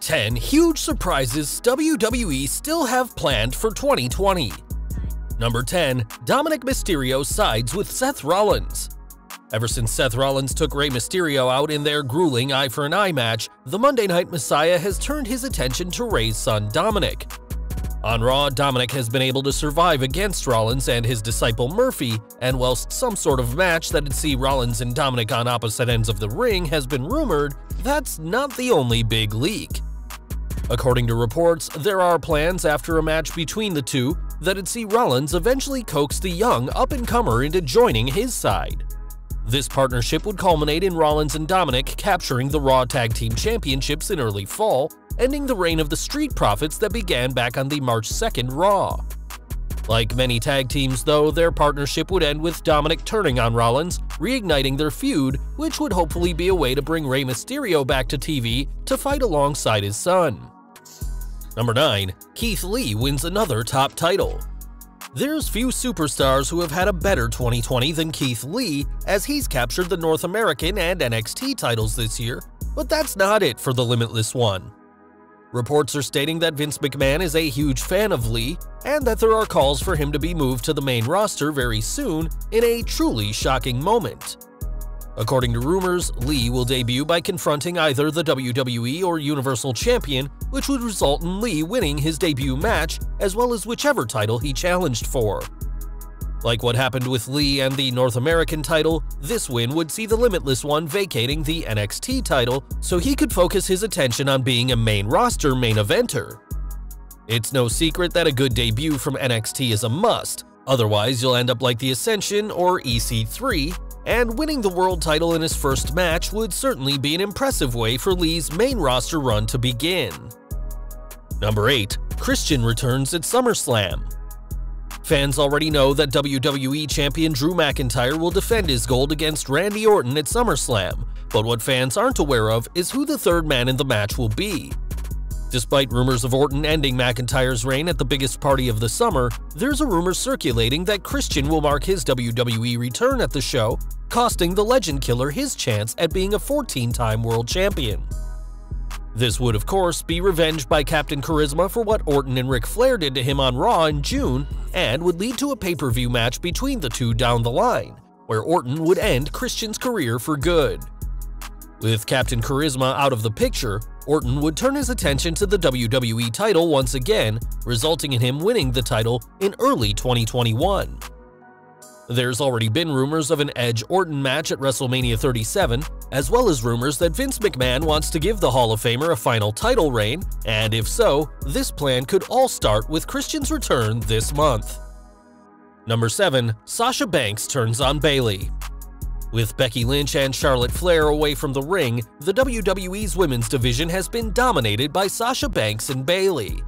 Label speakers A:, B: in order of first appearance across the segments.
A: 10 huge surprises WWE still have planned for 2020. Number 10. Dominik Mysterio sides with Seth Rollins. Ever since Seth Rollins took Rey Mysterio out in their grueling eye-for-an-eye match, the Monday Night Messiah has turned his attention to Rey's son Dominik. On Raw, Dominik has been able to survive against Rollins and his disciple Murphy, and whilst some sort of match that'd see Rollins and Dominik on opposite ends of the ring has been rumored, that's not the only big leak. According to reports, there are plans after a match between the two that'd see Rollins eventually coax the young up-and-comer into joining his side. This partnership would culminate in Rollins and Dominik capturing the Raw Tag Team Championships in early fall, ending the reign of the Street Profits that began back on the March 2nd Raw. Like many tag teams though, their partnership would end with Dominik turning on Rollins, reigniting their feud, which would hopefully be a way to bring Rey Mysterio back to TV to fight alongside his son. Number 9. Keith Lee wins another top title. There's few superstars who have had a better 2020 than Keith Lee, as he's captured the North American and NXT titles this year, but that's not it for the Limitless One. Reports are stating that Vince McMahon is a huge fan of Lee, and that there are calls for him to be moved to the main roster very soon in a truly shocking moment. According to rumors, Lee will debut by confronting either the WWE or Universal Champion, which would result in Lee winning his debut match as well as whichever title he challenged for. Like what happened with Lee and the North American title, this win would see the Limitless One vacating the NXT title so he could focus his attention on being a main roster main eventer. It's no secret that a good debut from NXT is a must, otherwise you'll end up like the Ascension or EC3, and winning the world title in his first match would certainly be an impressive way for Lee's main roster run to begin. Number 8. Christian returns at SummerSlam. Fans already know that WWE Champion Drew McIntyre will defend his gold against Randy Orton at SummerSlam, but what fans aren't aware of is who the third man in the match will be. Despite rumors of Orton ending McIntyre's reign at the biggest party of the summer, there's a rumor circulating that Christian will mark his WWE return at the show, costing the Legend Killer his chance at being a 14-time world champion. This would, of course, be revenge by Captain Charisma for what Orton and Ric Flair did to him on Raw in June, and would lead to a pay-per-view match between the two down the line, where Orton would end Christian's career for good. With Captain Charisma out of the picture, Orton would turn his attention to the WWE title once again, resulting in him winning the title in early 2021. There's already been rumors of an Edge-Orton match at WrestleMania 37, as well as rumors that Vince McMahon wants to give the Hall of Famer a final title reign, and if so, this plan could all start with Christian's return this month. Number 7. Sasha Banks turns on Bayley. With Becky Lynch and Charlotte Flair away from the ring, the WWE's women's division has been dominated by Sasha Banks and Bayley.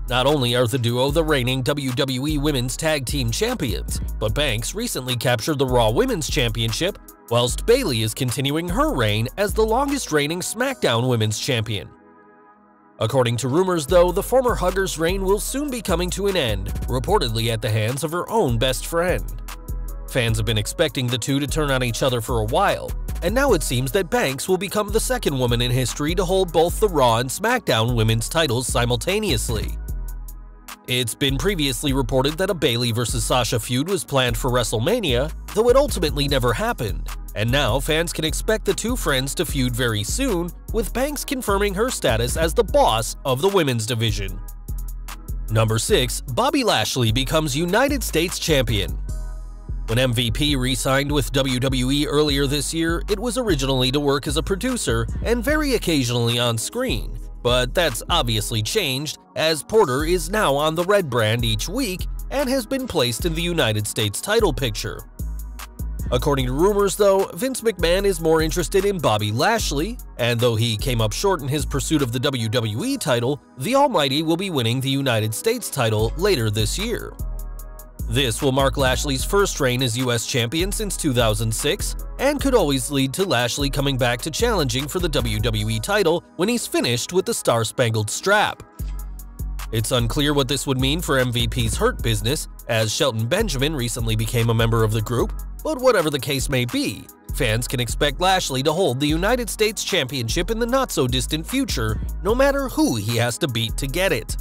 A: Not only are the duo the reigning WWE Women's Tag Team Champions, but Banks recently captured the Raw Women's Championship, whilst Bayley is continuing her reign as the longest-reigning SmackDown Women's Champion. According to rumors though, the former Hugger's reign will soon be coming to an end, reportedly at the hands of her own best friend. Fans have been expecting the two to turn on each other for a while, and now it seems that Banks will become the second woman in history to hold both the Raw and SmackDown women's titles simultaneously. It's been previously reported that a Bayley vs. Sasha feud was planned for WrestleMania, though it ultimately never happened, and now fans can expect the two friends to feud very soon, with Banks confirming her status as the boss of the women's division. Number 6. Bobby Lashley becomes United States Champion. When MVP re-signed with WWE earlier this year, it was originally to work as a producer and very occasionally on screen, but that's obviously changed, as Porter is now on the Red brand each week and has been placed in the United States title picture. According to rumors though, Vince McMahon is more interested in Bobby Lashley, and though he came up short in his pursuit of the WWE title, the Almighty will be winning the United States title later this year. This will mark Lashley's first reign as US champion since 2006, and could always lead to Lashley coming back to challenging for the WWE title when he's finished with the Star-Spangled Strap. It's unclear what this would mean for MVP's Hurt Business, as Shelton Benjamin recently became a member of the group, but whatever the case may be, fans can expect Lashley to hold the United States Championship in the not-so-distant future, no matter who he has to beat to get it.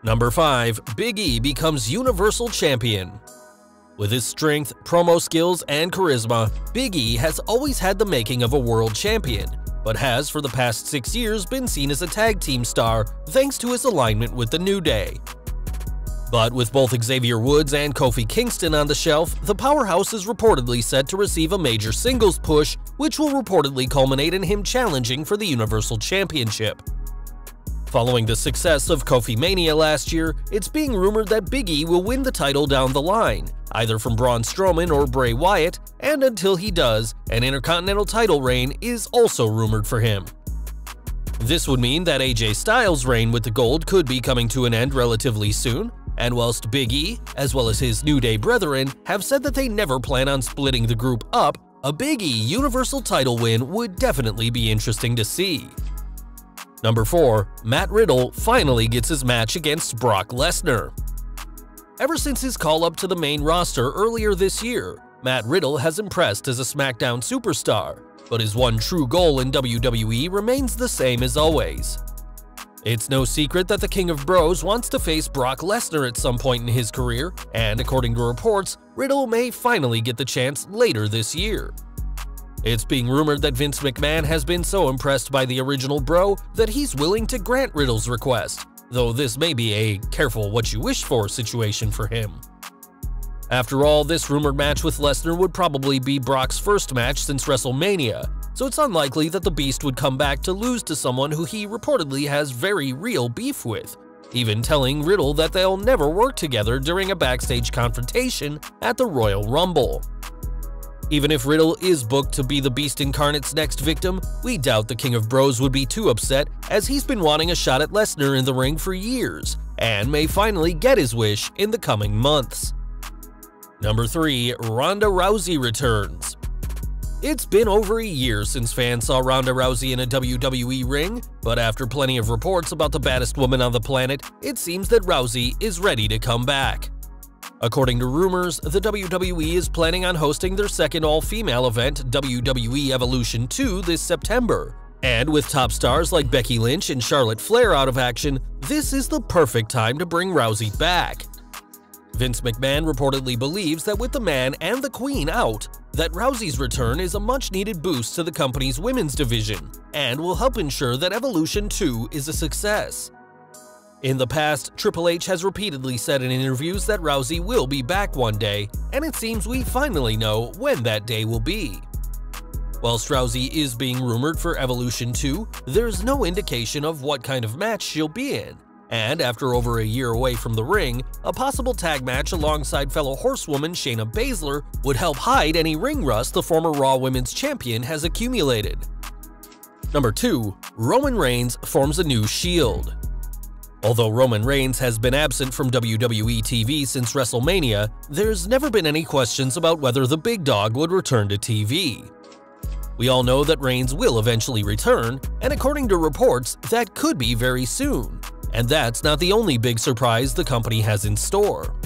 A: Number 5. Big E becomes Universal Champion. With his strength, promo skills, and charisma, Big E has always had the making of a world champion, but has for the past 6 years been seen as a tag team star thanks to his alignment with the New Day. But with both Xavier Woods and Kofi Kingston on the shelf, the powerhouse is reportedly set to receive a major singles push, which will reportedly culminate in him challenging for the Universal Championship. Following the success of Kofi Mania last year, it's being rumored that Big E will win the title down the line, either from Braun Strowman or Bray Wyatt, and until he does, an Intercontinental title reign is also rumored for him. This would mean that AJ Styles' reign with the gold could be coming to an end relatively soon, and whilst Big E, as well as his New Day brethren, have said that they never plan on splitting the group up, a Big E Universal title win would definitely be interesting to see. Number 4. Matt Riddle finally gets his match against Brock Lesnar. Ever since his call-up to the main roster earlier this year, Matt Riddle has impressed as a SmackDown superstar, but his one true goal in WWE remains the same as always. It's no secret that the King of Bros wants to face Brock Lesnar at some point in his career, and according to reports, Riddle may finally get the chance later this year. It's being rumored that Vince McMahon has been so impressed by the original Bro that he's willing to grant Riddle's request, though this may be a careful what you wish for situation for him. After all, this rumored match with Lesnar would probably be Brock's first match since WrestleMania, so it's unlikely that the Beast would come back to lose to someone who he reportedly has very real beef with, even telling Riddle that they'll never work together during a backstage confrontation at the Royal Rumble. Even if Riddle is booked to be the Beast Incarnate's next victim, we doubt the King of Bros would be too upset, as he's been wanting a shot at Lesnar in the ring for years, and may finally get his wish in the coming months. Number 3. Ronda Rousey returns. It's been over a year since fans saw Ronda Rousey in a WWE ring, but after plenty of reports about the baddest woman on the planet, it seems that Rousey is ready to come back. According to rumors, the WWE is planning on hosting their second all-female event, WWE Evolution 2, this September. And with top stars like Becky Lynch and Charlotte Flair out of action, this is the perfect time to bring Rousey back. Vince McMahon reportedly believes that with the man and the queen out, that Rousey's return is a much-needed boost to the company's women's division, and will help ensure that Evolution 2 is a success. In the past, Triple H has repeatedly said in interviews that Rousey will be back one day, and it seems we finally know when that day will be. Whilst Rousey is being rumored for Evolution 2, there's no indication of what kind of match she'll be in, and after over a year away from the ring, a possible tag match alongside fellow horsewoman Shayna Baszler would help hide any ring rust the former Raw Women's Champion has accumulated. Number 2. Roman Reigns forms a new Shield. Although Roman Reigns has been absent from WWE TV since WrestleMania, there's never been any questions about whether the big dog would return to TV. We all know that Reigns will eventually return, and according to reports, that could be very soon. And that's not the only big surprise the company has in store.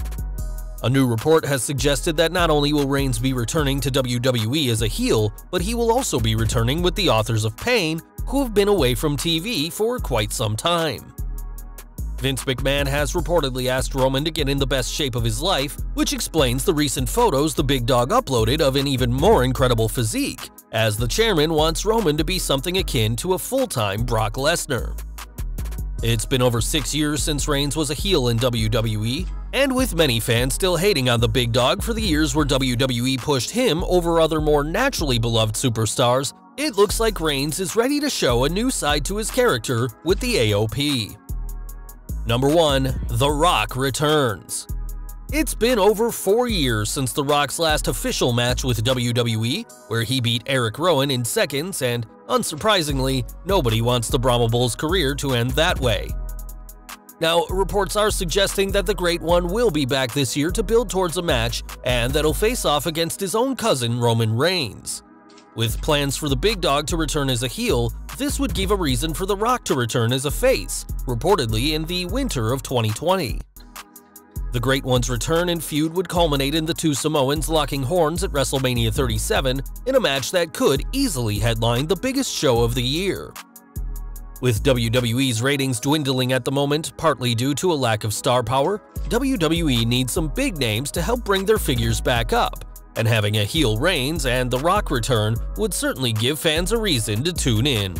A: A new report has suggested that not only will Reigns be returning to WWE as a heel, but he will also be returning with the Authors of Pain, who have been away from TV for quite some time. Vince McMahon has reportedly asked Roman to get in the best shape of his life, which explains the recent photos the big dog uploaded of an even more incredible physique, as the chairman wants Roman to be something akin to a full-time Brock Lesnar. It's been over 6 years since Reigns was a heel in WWE, and with many fans still hating on the big dog for the years where WWE pushed him over other more naturally beloved superstars, it looks like Reigns is ready to show a new side to his character with the AOP. Number 1. The Rock returns. It's been over 4 years since The Rock's last official match with WWE, where he beat Eric Rowan in seconds, and unsurprisingly, nobody wants the Brahma Bull's career to end that way. Now, reports are suggesting that the Great One will be back this year to build towards a match, and that'll face off against his own cousin Roman Reigns. With plans for the big dog to return as a heel, this would give a reason for The Rock to return as a face, reportedly in the winter of 2020. The Great One's return and feud would culminate in the two Samoans locking horns at WrestleMania 37 in a match that could easily headline the biggest show of the year. With WWE's ratings dwindling at the moment, partly due to a lack of star power, WWE needs some big names to help bring their figures back up, and having a heel Reigns and The Rock return would certainly give fans a reason to tune in.